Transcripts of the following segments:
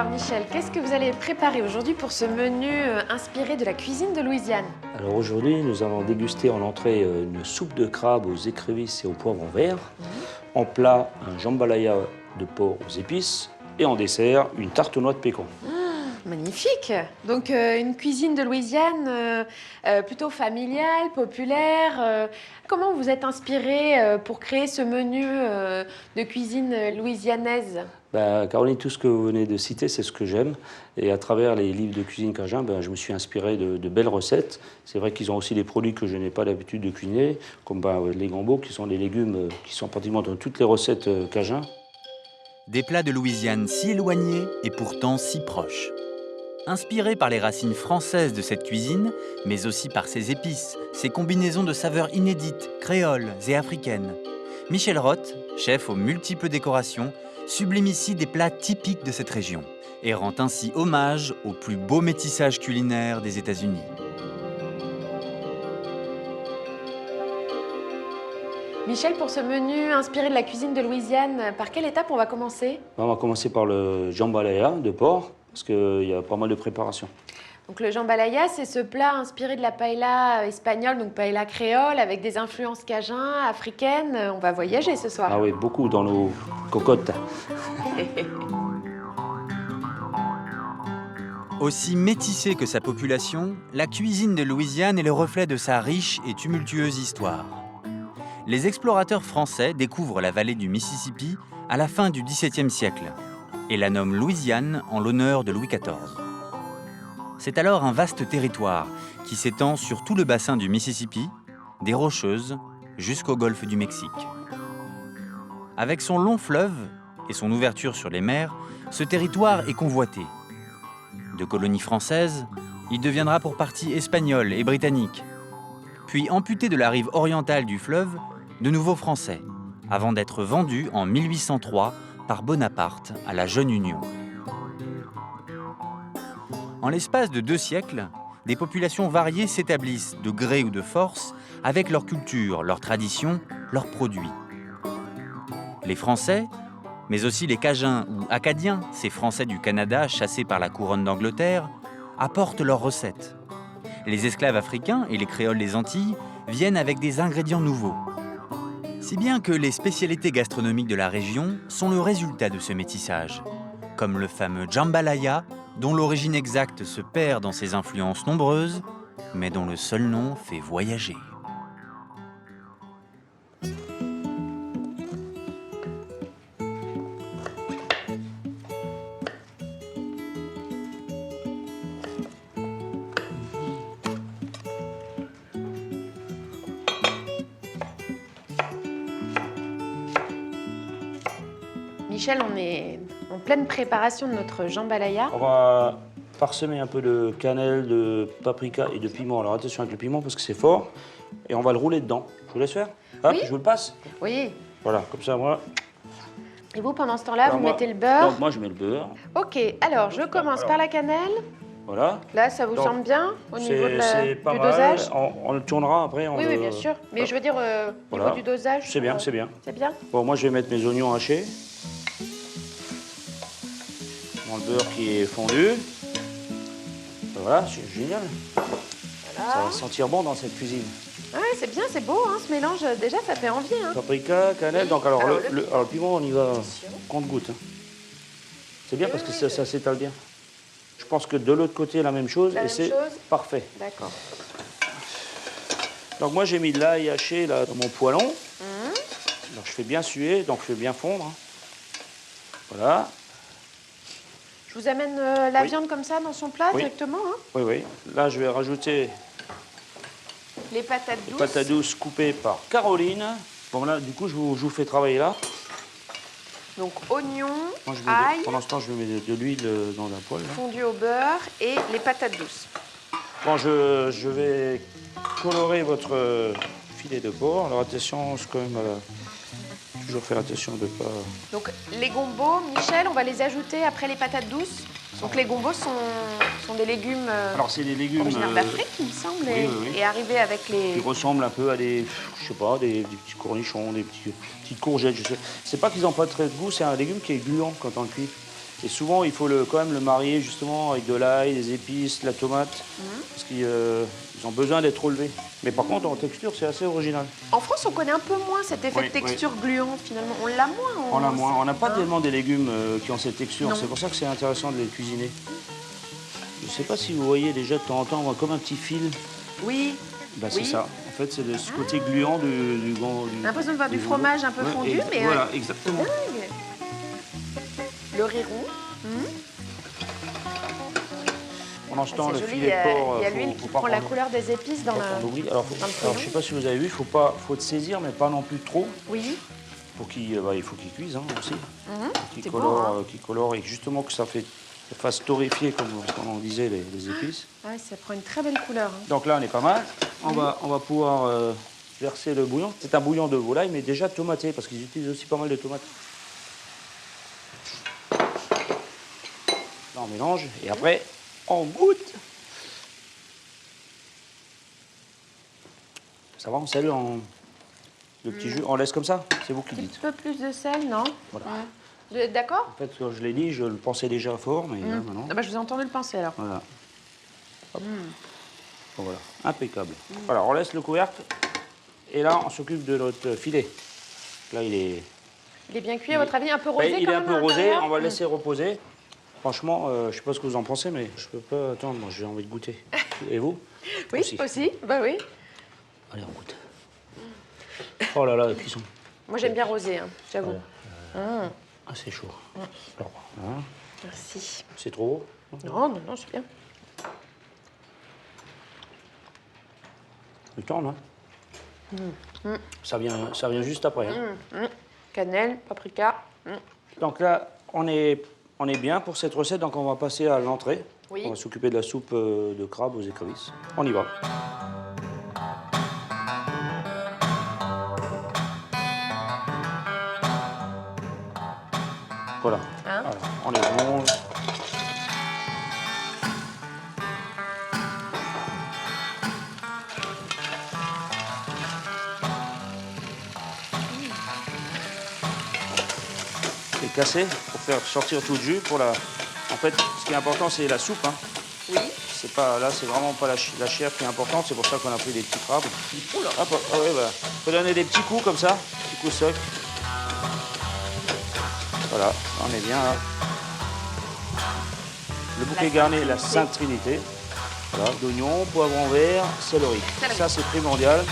Alors Michel, qu'est-ce que vous allez préparer aujourd'hui pour ce menu inspiré de la cuisine de Louisiane? Alors aujourd'hui, nous allons déguster en entrée une soupe de crabe aux écrevisses et au poivron vert. En plat, un jambalaya de porc aux épices. Et en dessert, une tarte aux noix de pécan. Magnifique! Donc une cuisine de Louisiane plutôt familiale, populaire. Comment vous êtes inspiré pour créer ce menu de cuisine louisianaise? Caroline, tout ce que vous venez de citer, c'est ce que j'aime. Et à travers les livres de cuisine cajun, je me suis inspiré de belles recettes. C'est vrai qu'ils ont aussi des produits que je n'ai pas l'habitude de cuisiner, comme les gambos, qui sont des légumes qui sont pratiquement dans toutes les recettes cajun. Des plats de Louisiane si éloignés et pourtant si proches. Inspiré par les racines françaises de cette cuisine, mais aussi par ses épices, ses combinaisons de saveurs inédites, créoles et africaines, Michel Roth, chef aux multiples décorations, sublime ici des plats typiques de cette région et rend ainsi hommage au plus beau métissage culinaire des États-Unis. Michel, pour ce menu inspiré de la cuisine de Louisiane, par quelle étape on va commencer? On va commencer par le jambalaya de porc, parce qu'il y a pas mal de préparation. Donc le jambalaya, c'est ce plat inspiré de la paella espagnole, donc paella créole, avec des influences cajun, africaines. On va voyager ce soir. Ah oui, beaucoup dans nos cocottes. Aussi métissée que sa population, la cuisine de Louisiane est le reflet de sa riche et tumultueuse histoire. Les explorateurs français découvrent la vallée du Mississippi à la fin du XVIIe siècle et la nomment Louisiane en l'honneur de Louis XIV. C'est alors un vaste territoire qui s'étend sur tout le bassin du Mississippi, des Rocheuses jusqu'au golfe du Mexique. Avec son long fleuve et son ouverture sur les mers, ce territoire est convoité. De colonie française, il deviendra pour partie espagnol et britannique. Puis amputé de la rive orientale du fleuve, de nouveau français, avant d'être vendu en 1803 par Bonaparte à la Jeune Union. En l'espace de 2 siècles, des populations variées s'établissent de gré ou de force avec leur culture, leurs traditions, leurs produits. Les Français, mais aussi les Cajuns ou Acadiens, ces Français du Canada chassés par la couronne d'Angleterre, apportent leurs recettes. Les esclaves africains et les créoles des Antilles viennent avec des ingrédients nouveaux. Si bien que les spécialités gastronomiques de la région sont le résultat de ce métissage, comme le fameux jambalaya, dont l'origine exacte se perd dans ses influences nombreuses, mais dont le seul nom fait voyager. Michel, on est en pleine préparation de notre jambalaya. On va parsemer un peu de cannelle, de paprika et de piment. Alors attention avec le piment parce que c'est fort. Et on va le rouler dedans. Je vous laisse faire? Hop, Oui. je vous le passe. Oui. Voilà, comme ça, moi. Et vous, pendant ce temps-là, Alors, vous moi- mettez le beurre. Donc moi, je mets le beurre. Ok, alors je commence par la cannelle. Voilà. Là, ça vous Donc, semble bien au niveau C'est pas du mal. dosage? On le tournera après. Oui, oui, bien sûr. Mais je veux dire, au Voilà. niveau du dosage. C'est bien, c'est bien. C'est bien? Bon, moi, je vais mettre mes oignons hachés. Dans le beurre qui est fondu. Voilà, c'est génial. Voilà. Ça va sentir bon dans cette cuisine. Ouais, c'est bien, c'est beau, hein, ce mélange. Déjà, ça fait envie. Hein. Paprika, cannelle. Donc, alors, Alors, le piment, on y va Attention. compte-goutte. C'est bien parce que Oui, ça s'étale bien. Je pense que de l'autre côté, la même chose. La et même c'est chose parfait. D'accord. Donc, moi, j'ai mis de l'ail haché là, dans mon poêlon. Hum. Donc, je fais bien suer, donc je fais bien fondre. Hein. Voilà. Je vous amène la Oui. viande comme ça dans son plat Oui. directement. Hein. Oui, oui. Là, je vais rajouter Les patates les douces. patates douces coupées par Caroline. Bon, là, du coup, je vous fais travailler là. Donc oignons, Moi, ail, pendant ce temps, je mets de l'huile dans un poêle. Là. fondu au beurre et les patates douces. Bon, je vais colorer votre filet de porc. Alors, attention, c'est quand même toujours faire attention de ne pas... Donc les gombos, Michel, on va les ajouter après les patates douces. Donc les gombos sont des légumes Alors, c'est des légumes originaires d'Afrique, il me semble, oui, et, oui, oui. et arrivés avec les... qui ressemblent un peu à des, je sais pas, des petits cornichons, des petites courgettes, je sais. C'est pas qu'ils n'ont pas très de goût, c'est un légume qui est gluant quand on le cuit. Et souvent, il faut quand même le marier justement avec de l'ail, des épices, de la tomate, parce qu'ils ont besoin d'être relevés. Mais par contre, en texture, c'est assez original. En France, on connaît un peu moins cet effet Oui, de texture gluante, finalement. On l'a moins. On a moins. On n'a pas Hein. tellement des légumes qui ont cette texture. Non. C'est pour ça que c'est intéressant de les cuisiner. Je ne sais pas si vous voyez déjà de temps en temps, on voit comme un petit fil. Oui. Bah, c'est Oui. ça. En fait, c'est de ce côté gluant du J'ai l'impression de voir du gombo. fromage un peu Ouais, fondu, mais... Voilà, exactement. dingue. Le riz roux. Pendant ce temps, C'est le joli, filet de porc, il y a faut l'huile qui pas prend la qu'on- couleur des épices dans faut la... qu'on oublie. Alors, dans le alors, feuilleton. je ne sais pas si vous avez vu, faut te saisir, mais pas non plus trop. Oui. Pour il faut qu'il cuise aussi. Qu'il C'est colore, bon, hein. qu'il colore et justement que ça fasse torréfier, comme on disait, les épices. Ouais, ça prend une très belle couleur. Hein. Donc là, on est pas mal. On va pouvoir verser le bouillon. C'est un bouillon de volaille, mais déjà tomaté, parce qu'ils utilisent aussi pas mal de tomates. Là, on mélange et après, on goûte. Ça va, on sel, le petit jus, on laisse comme ça. C'est vous qui Un petit dites. peu plus de sel, non? Voilà. Ouais. Vous êtes d'accord? En fait, quand je l'ai dit, je le pensais déjà fort, mais là, maintenant. Ah bah, je vous ai entendu le penser, alors. Voilà. Hop. Bon, voilà, impeccable. Voilà, on laisse le couvercle et là, on s'occupe de notre filet. Là, il est Il est bien cuit, à votre avis? Un peu rosé, il quand est un même, peu à rosé, l'intérieur? on va le laisser reposer. Franchement, je ne sais pas ce que vous en pensez, mais je peux pas attendre, moi j'ai envie de goûter. Et vous? Oui, aussi. Bah oui. Allez, on goûte. Oh là là, la cuisson. Moi, j'aime bien rosé, hein, j'avoue. Ah, c'est chaud. Alors, voilà. Merci. C'est trop haut? Non, non, non, c'est bien. Le temps, là ça vient juste après. Hein. Cannelle, paprika. Donc là, on est bien pour cette recette, donc on va passer à l'entrée. Oui. On va s'occuper de la soupe de crabe aux écrevisses. On y va. Voilà. Hein? Alors, on les ronge. Et casser pour faire sortir tout le jus. En fait, ce qui est important, c'est la soupe. Hein. Oui. C'est pas, là, c'est vraiment pas la chair qui est importante. C'est pour ça qu'on a pris des petits crabes. Oula. Hop, ouais, bah, faut donner des petits coups comme ça, petits coups secs. Voilà, on est bien là. Le bouquet garni, la Sainte Trinité. Voilà, d'oignons, poivron vert, céleri. Céleri. Ça, c'est primordial.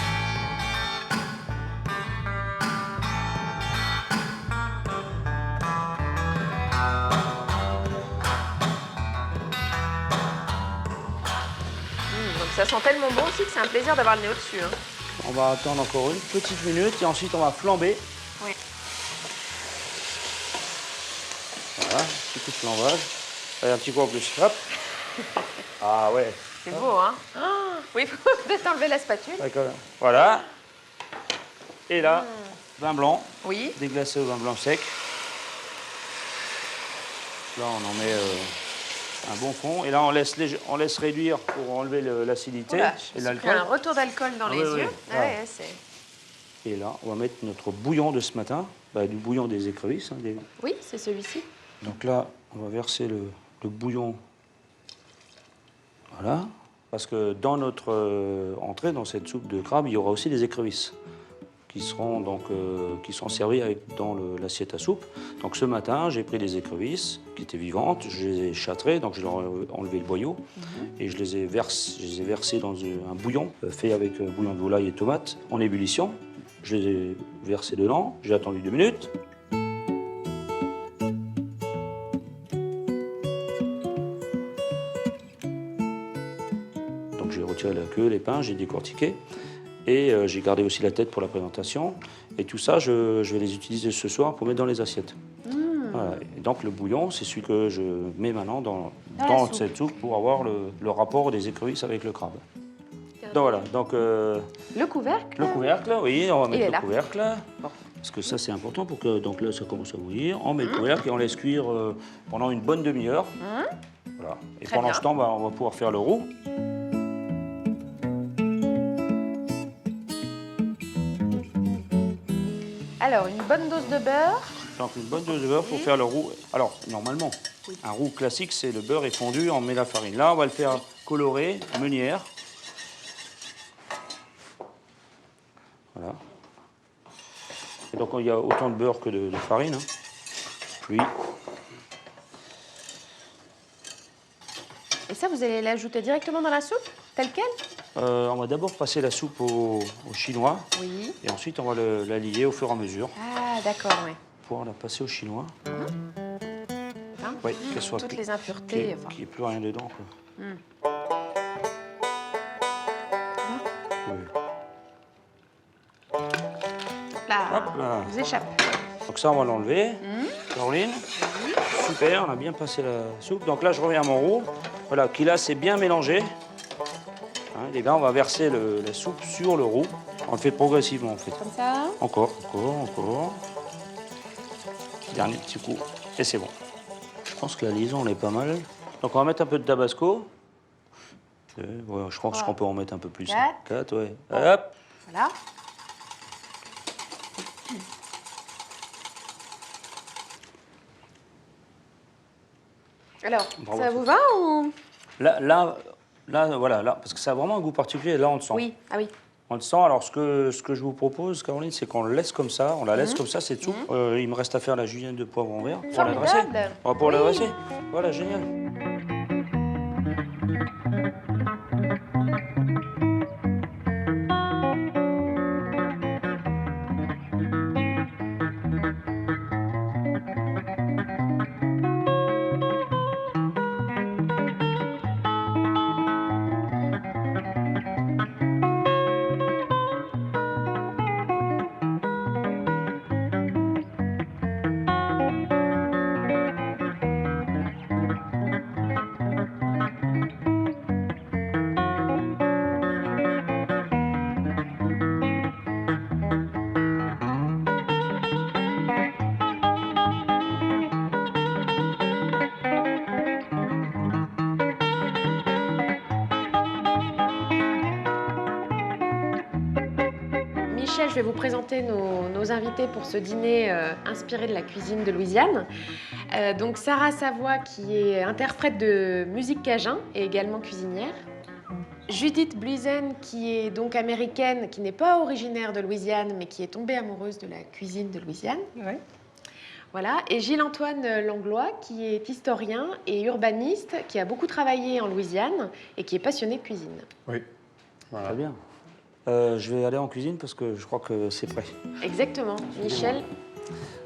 Donc ça sent tellement bon aussi que c'est un plaisir d'avoir le nez au-dessus. Hein. On va attendre encore une petite minute et ensuite on va flamber. Oui. Voilà, petit coup de flambage. Allez, un petit coup en plus. Hop. Ah ouais. C'est beau, hein? Ah, oui, il faut peut-être enlever la spatule. D'accord. Voilà. Et là, vin blanc, Oui. déglacé au vin blanc sec. Là, on en met un bon fond. Et là, on laisse réduire pour enlever l'acidité Oula, et j'ai pris l'alcool. un retour d'alcool dans Ah les oui, oui. yeux. Ah. Ouais, c'est... Et là, on va mettre notre bouillon de ce matin, du bouillon des écrevisses. Hein, Oui, c'est celui-ci. Donc là, on va verser le bouillon. Voilà. Parce que dans notre entrée, dans cette soupe de crabe, il y aura aussi des écrevisses qui seront servies dans l'assiette à soupe. Donc ce matin, j'ai pris des écrevisses qui étaient vivantes, je les ai châtrées, donc je leur ai enlevé le boyau et je les ai versées dans un bouillon fait avec bouillon de volaille et tomates en ébullition. Je les ai versées dedans, j'ai attendu 2 minutes. Donc j'ai retiré la queue, les pains, j'ai décortiqué. Et j'ai gardé aussi la tête pour la présentation. Et tout ça, je vais les utiliser ce soir pour mettre dans les assiettes. Voilà. Et donc le bouillon, c'est celui que je mets maintenant dans la soupe. cette soupe pour avoir le rapport des écrevisses avec le crabe. Donc voilà, donc Le couvercle. le couvercle, oui, on va Il mettre est le là. couvercle. Parce que ça, c'est important pour que, donc là, ça commence à bouillir. On met le couvercle et on laisse cuire pendant une bonne demi-heure. Voilà. Et Très pendant bien. ce temps, on va pouvoir faire le roux. Alors, une bonne dose de beurre. Donc une bonne dose de beurre pour faire le roux. Alors, normalement, Un roux classique, c'est le beurre est fondu, on met la farine. Là, on va le faire colorer, meunière. Voilà. Et donc, il y a autant de beurre que de farine. Hein. Puis, Et ça, vous allez l'ajouter directement dans la soupe, telle quelle? on va d'abord passer la soupe au chinois. Oui. Et ensuite, on va la lier au fur et à mesure Ah, d'accord, oui. pour la passer au chinois. Hein Oui, qu'elle soit toutes plus- les impuretés. qu'il n'y ait plus rien dedans. Quoi. Oui. Là, Hop là. vous échappez. Donc ça, on va l'enlever. Caroline. Super, on a bien passé la soupe. Donc là, je reviens à mon roux. Voilà, qui là, c'est bien mélangé. Hein, les gars, on va verser la soupe sur le roux. On le fait progressivement, en fait. Comme ça. Encore. Dernier petit coup. Et c'est bon. Je pense que la liaison, elle est pas mal. Donc on va mettre un peu de tabasco. Ouais, je pense qu'on peut en mettre un peu plus. 4, ouais. Hop. Voilà. Alors, Bravo. ça vous va ou... Là, voilà, là, parce que ça a vraiment un goût particulier. Là, on le sent. Oui, ah oui. On le sent. Alors, ce que je vous propose, Caroline, c'est qu'on le laisse comme ça. On la laisse comme ça, cette soupe. Il me reste à faire la julienne de poivron vert pour la dresser. Formidable. On va pour la Oui. dresser. Voilà, génial. Michel, je vais vous présenter nos invités pour ce dîner inspiré de la cuisine de Louisiane. Donc Sarah Savoie, qui est interprète de musique cajun et également cuisinière. Judith Bluisen, qui est donc américaine, qui n'est pas originaire de Louisiane, mais qui est tombée amoureuse de la cuisine de Louisiane. Oui. Voilà. Et Gilles-Antoine Langlois, qui est historien et urbaniste, qui a beaucoup travaillé en Louisiane et qui est passionné de cuisine. Oui. Voilà. Très bien. Je vais aller en cuisine parce que je crois que c'est prêt. Exactement. Michel,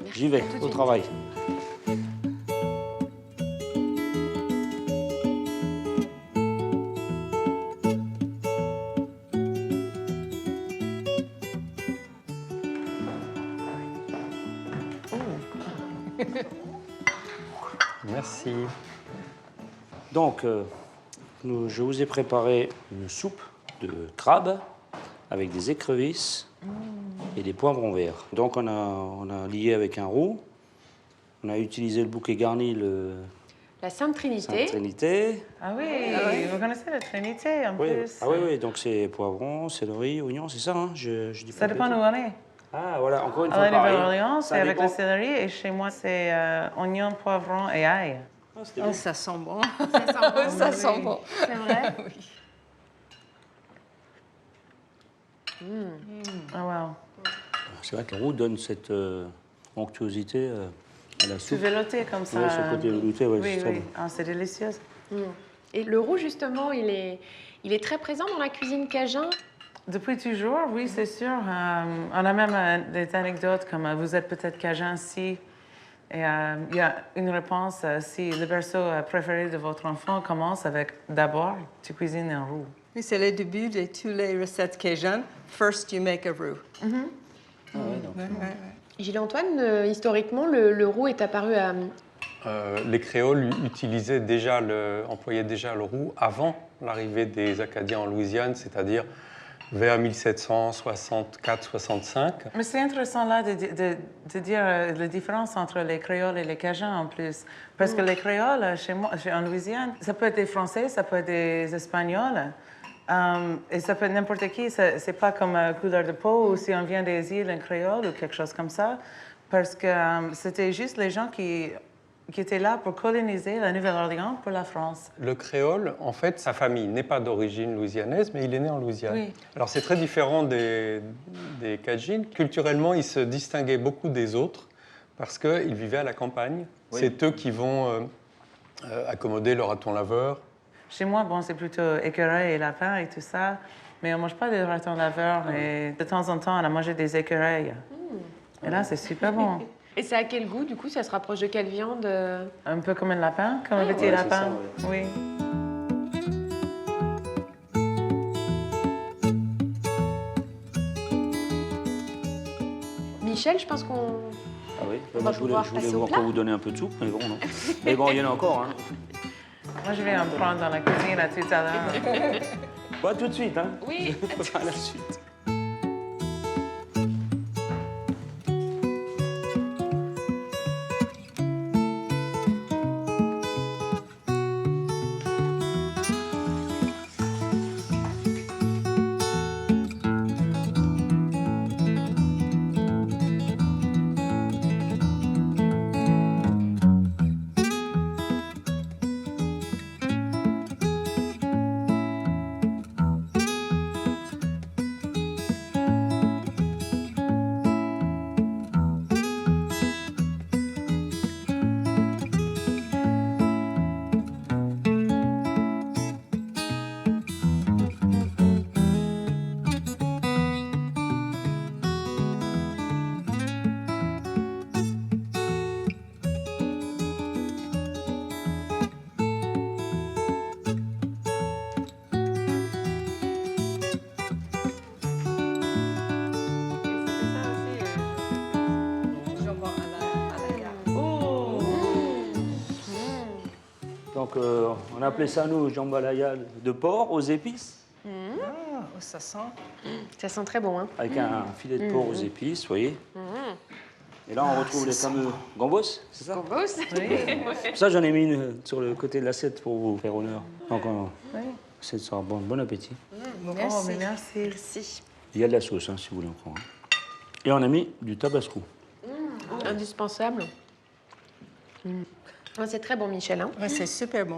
merci. J'y vais, À tout de au suite. travail. Merci. Donc, je vous ai préparé une soupe de crabe avec des écrevisses et des poivrons verts. Donc, on a lié avec un roux. On a utilisé le bouquet garni, le La Sainte Trinité. Sainte Trinité. Ah oui, vous connaissez la Trinité en Oui. plus. Ah oui, donc c'est poivrons, céleri, oignons, c'est ça, hein? Je dis Ça pas de dépend où bêtises. on est. Ah, voilà, encore une À fois la pareil. Nouvelle-Orléans, c'est Ça avec dépend. le céleri et chez moi, c'est oignon, poivron et ail. Ah, c'était Oh, bien. ça sent bon. Ça sent bon. Ça sent bon. C'est vrai. Ah wow. C'est vrai que le roux donne cette onctuosité à la Tu soupe. velouté comme ça. Ouais, ce côté velouté, ouais, Oui, c'est très oui. bon. Ah, c'est délicieux. Et le roux, justement, il est très présent dans la cuisine cajun. Depuis toujours, oui, c'est sûr. On a même des anecdotes comme vous êtes peut-être cajun si. Et il y a une réponse si le berceau préféré de votre enfant commence avec d'abord, tu cuisines un roux. Oui, c'est le début de toutes les recettes cajun. First, you make a roux. Ah ouais, donc, Ouais, ouais. Gilles-Antoine, historiquement, le roux est apparu à... Les créoles employaient déjà le roux avant l'arrivée des Acadiens en Louisiane, c'est-à-dire vers 1764-65. Mais c'est intéressant là de dire la différence entre les créoles et les cajuns en plus. Parce que les créoles, chez moi, en Louisiane, ça peut être des Français, ça peut être des Espagnols. Et ça peut être n'importe qui. C'est pas comme couleur de peau ou si on vient des îles, un créole ou quelque chose comme ça. Parce que c'était juste les gens qui qui était là pour coloniser la Nouvelle-Orléans pour la France. Le créole, en fait, sa famille n'est pas d'origine louisianaise, mais il est né en Louisiane. Oui. Alors c'est très différent des Cajuns. Culturellement, ils se distinguaient beaucoup des autres parce qu'ils vivaient à la campagne. Oui. C'est eux qui vont accommoder le raton laveur. Chez moi, bon, c'est plutôt écureuil et lapin et tout ça, mais on ne mange pas des ratons laveurs. Et de temps en temps, on a mangé des écureuils. Et là, c'est super bon. Et c'est à quel goût, du coup? Ça se rapproche de quelle viande? Un peu comme un lapin, comme un petit ouais, c'est lapin. ça, Oui. Michel, je pense qu'on... Ah oui, On moi, va pouvoir je voulais passer au encore plat. vous donner un peu de soupe, mais bon, non. Mais bon, il y en a encore. Hein. Moi, je vais en prendre dans la cuisine à tout à l'heure. Pas tout de suite, hein. Oui. À la suite. Jambon à la gare. Donc, on appelait ça, nous, jambalaya de porc aux épices, Oh, ça sent. Ça sent très bon, hein? avec un filet de porc aux épices, vous voyez. Et là, on retrouve les fameux gambos, c'est ça? Gambos. Ça, j'en ai mis une sur le côté de l'assiette pour vous faire honneur. Donc, Oui. c'est ça. Bon appétit. Merci. Oh, mais merci. Merci. Il y a de la sauce, hein, si vous voulez en prendre. Et on a mis du tabasco. Indispensable. Ouais, c'est très bon, Michel, hein? Ouais, c'est super bon.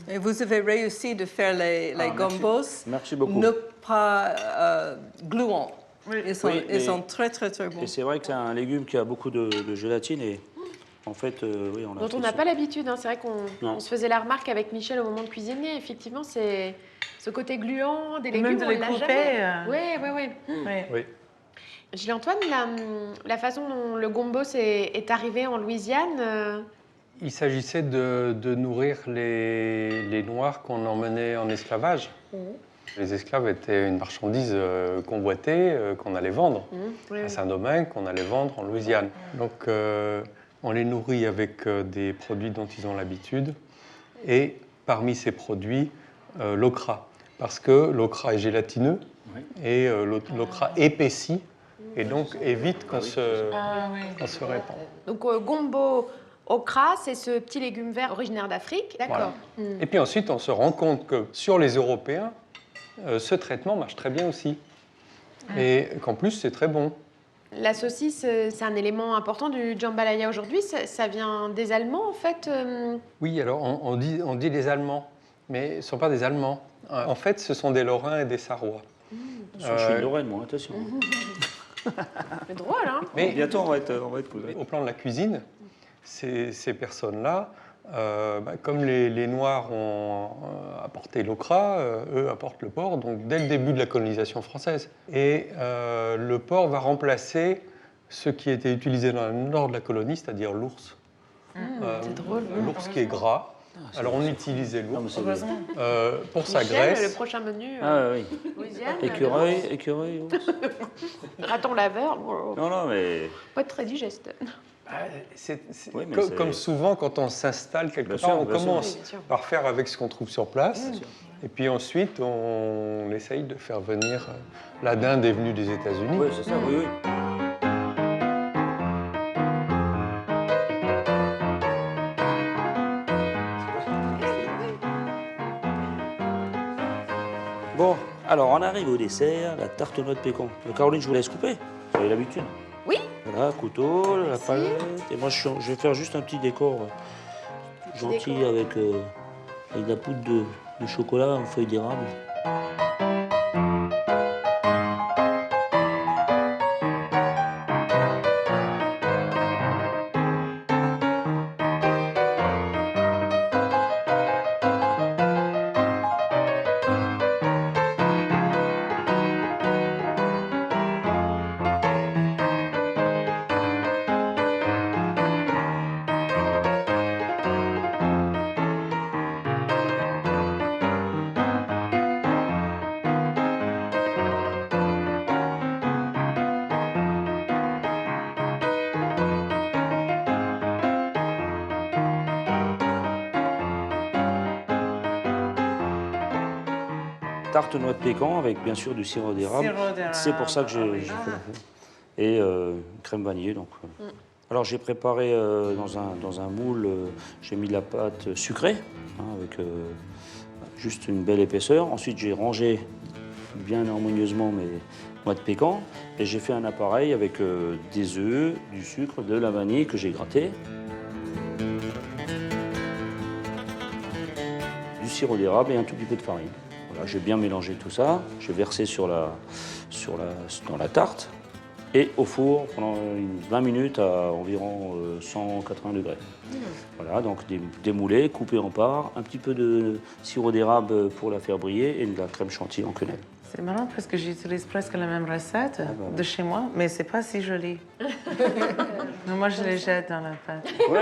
Et vous avez réussi de faire les merci. gambos Merci beaucoup. ne pas gluants. Ils sont, Oui, ils mais- sont très, très, très bons. Et c'est vrai que c'est un légume qui a beaucoup de gélatine et en fait, oui, on a Dont fait on n'a ça. pas l'habitude, hein. C'est vrai qu'on Non. on se faisait la remarque avec Michel au moment de cuisiner. Effectivement, c'est ce côté gluant des légumes, Même de on les l'a couper, jamais. Oui. Oui. Oui. Gilles-Antoine, la façon dont le gombo est arrivé en Louisiane, Il s'agissait de nourrir les Noirs qu'on emmenait en esclavage. Les esclaves étaient une marchandise convoitée qu'on allait vendre oui, à oui. Saint-Domingue, qu'on allait vendre en Louisiane. Donc on les nourrit avec des produits dont ils ont l'habitude. Et parmi ces produits, l'okra. Parce que l'okra est gélatineux et l'okra épaissit et donc évite qu'on qu'on se répand. Donc gombo okra, c'est ce petit légume vert originaire d'Afrique. D'accord. Et puis ensuite, on se rend compte que sur les Européens, ce traitement marche très bien aussi. Et qu'en plus, c'est très bon. La saucisse, c'est un élément important du jambalaya aujourd'hui. Ça vient des Allemands, en fait. Oui, alors on dit les Allemands, mais ce ne sont pas des Allemands. En fait, ce sont des Lorrains et des Sarrois. Je suis de Lorraine, moi, attention. C'est drôle, hein? Mais Bientôt, on va être cool. au plan de la cuisine, ces personnes-là, comme les Noirs ont apporté l'okra, eux apportent le porc, donc dès le début de la colonisation française. Et le porc va remplacer ce qui était utilisé dans le nord de la colonie, c'est-à-dire l'ours. C'est drôle. L'ours qui est gras. Alors on utilisait Non, mais l'ours c'est Heureusement. pour sa Michel, graisse. le prochain menu, Ah oui. Louisiane. Écureuil, ours. Raton laveur, Non, mais pas très digeste. Oui, mais c'est- Comme souvent, quand on s'installe quelque Bien part, sûr, on bien sûr. commence Oui, bien sûr. par faire avec ce qu'on trouve sur place. Et puis ensuite, on essaye de faire venir la dinde est venue des États-Unis. oui, c'est ça, oui. Bon, alors on arrive au dessert, la tarte aux noix de pécan. Caroline, je vous laisse couper. Vous avez l'habitude. Oui. Voilà, couteau, la palette. Et moi, je vais faire juste un petit décor gentil décor. avec de la poudre de chocolat en feuilles d'érable. Tarte noix de pécan avec bien sûr du sirop d'érable. Sirop d'érable, C'est pour ça que j'ai oui. fait la fête. Et crème vanillée. Donc, Alors j'ai préparé dans un moule, j'ai mis de la pâte sucrée hein, avec juste une belle épaisseur. Ensuite j'ai rangé bien harmonieusement mes noix de pécan et j'ai fait un appareil avec des œufs, du sucre, de la vanille que j'ai gratté. Du sirop d'érable et un tout petit peu de farine. Voilà, j'ai bien mélangé tout ça, j'ai versé dans la tarte et au four pendant 20 minutes à environ 180 degrés. Voilà, donc démoulé, coupé en parts, un petit peu de sirop d'érable pour la faire briller et de la crème chantilly en quenelle. C'est marrant parce que j'utilise presque la même recette de chez moi, mais c'est pas si joli. Mais moi, je les jette dans la pâte. Oui,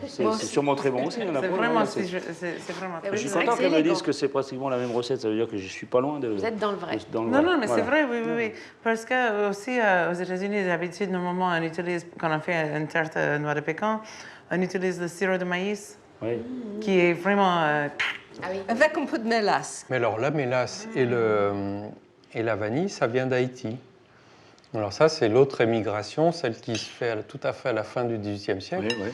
c'est sûrement très bon aussi. Il y en a C'est pas, vraiment, hein, c'est vraiment Eh Je oui, suis c'est vrai content que qu'elle c'est me dise élégant. que c'est pratiquement la même recette, ça veut dire que je suis pas loin de... Vous êtes dans le vrai. Non, non, mais Voilà. c'est vrai, oui. Parce que aussi, aux États-Unis, d'habitude, normalement, on utilise, quand on fait une tarte noix de pécan, on utilise le sirop de maïs, Oui. qui est vraiment... Ah oui. Avec un peu de mélasse. Mais alors, la mélasse et la vanille, ça vient d'Haïti. Alors ça, c'est l'autre émigration, celle qui se fait tout à fait à la fin du XVIIIe siècle. Oui.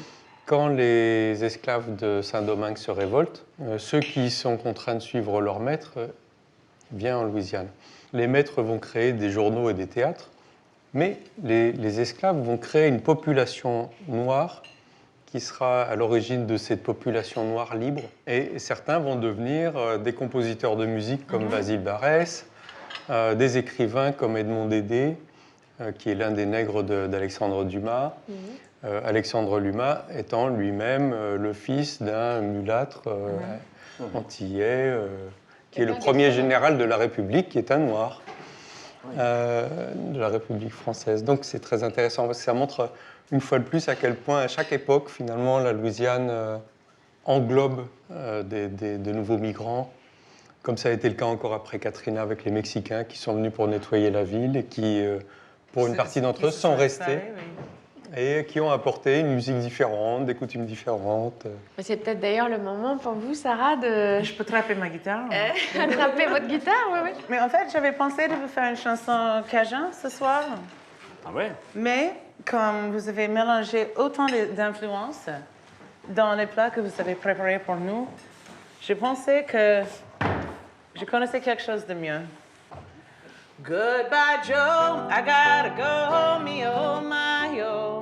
Quand les esclaves de Saint-Domingue se révoltent, ceux qui sont contraints de suivre leur maître viennent en Louisiane. Les maîtres vont créer des journaux et des théâtres, mais les esclaves vont créer une population noire qui sera à l'origine de cette population noire libre. Et certains vont devenir des compositeurs de musique comme Basile Barès, des écrivains comme Edmond Dédé, qui est l'un des nègres d'Alexandre Dumas. Alexandre Dumas étant lui-même le fils d'un mulâtre antillais, qui est le premier général de la République, qui est un noir de la République française. Donc c'est très intéressant, parce que ça montre une fois de plus à quel point, à chaque époque, finalement, la Louisiane englobe de nouveaux migrants, comme ça a été le cas encore après Katrina avec les Mexicains qui sont venus pour nettoyer la ville et qui, pour une partie d'entre eux, sont restés et qui ont apporté une musique différente, des coutumes différentes. Mais c'est peut-être d'ailleurs le moment pour vous, Sarah, de Je peux trapper ma guitare. attraper votre guitare. Oui. Mais en fait, j'avais pensé de vous faire une chanson cajun ce soir. Ah ouais? Mais comme vous avez mélangé autant d'influences dans les plats que vous avez préparés pour nous, j'ai pensé que je connaissais quelque chose de mieux. Goodbye, Joe. I gotta go, me oh my oh.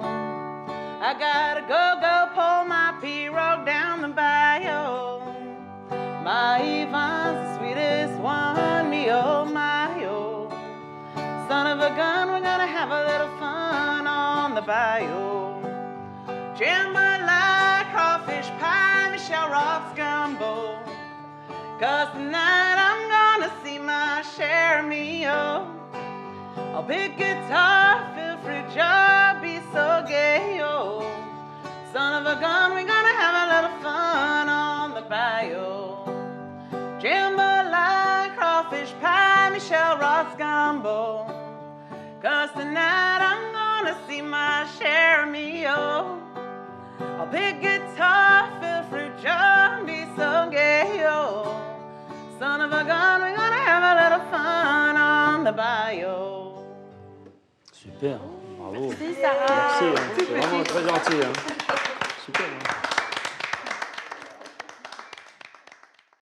I gotta go pull my pirogue down the bayou. My Yvonne's the sweetest one, me oh my oh. Son of a gun, we're gonna have a little fun on the bayou. Jambalaya, crawfish pie, Michelle Rock's gumbo. 'Cause tonight I'm gonna see my share of me, oh. A big guitar, feel free, job, be so gay, oh. Son of a gun, we're gonna have a little fun on the bayou. Jambalaya, crawfish pie, Michelle Rock's gumbo. 'Cause tonight I'm gonna see my share of me, oh. A big guitar, feel free, job, be so gay, oh. Son of a gun, we're gonna have a little fun on the bayou. Super, bravo. Merci, Sarah. Merci, hein. C'est vraiment très gentil. Hein. Super. Hein.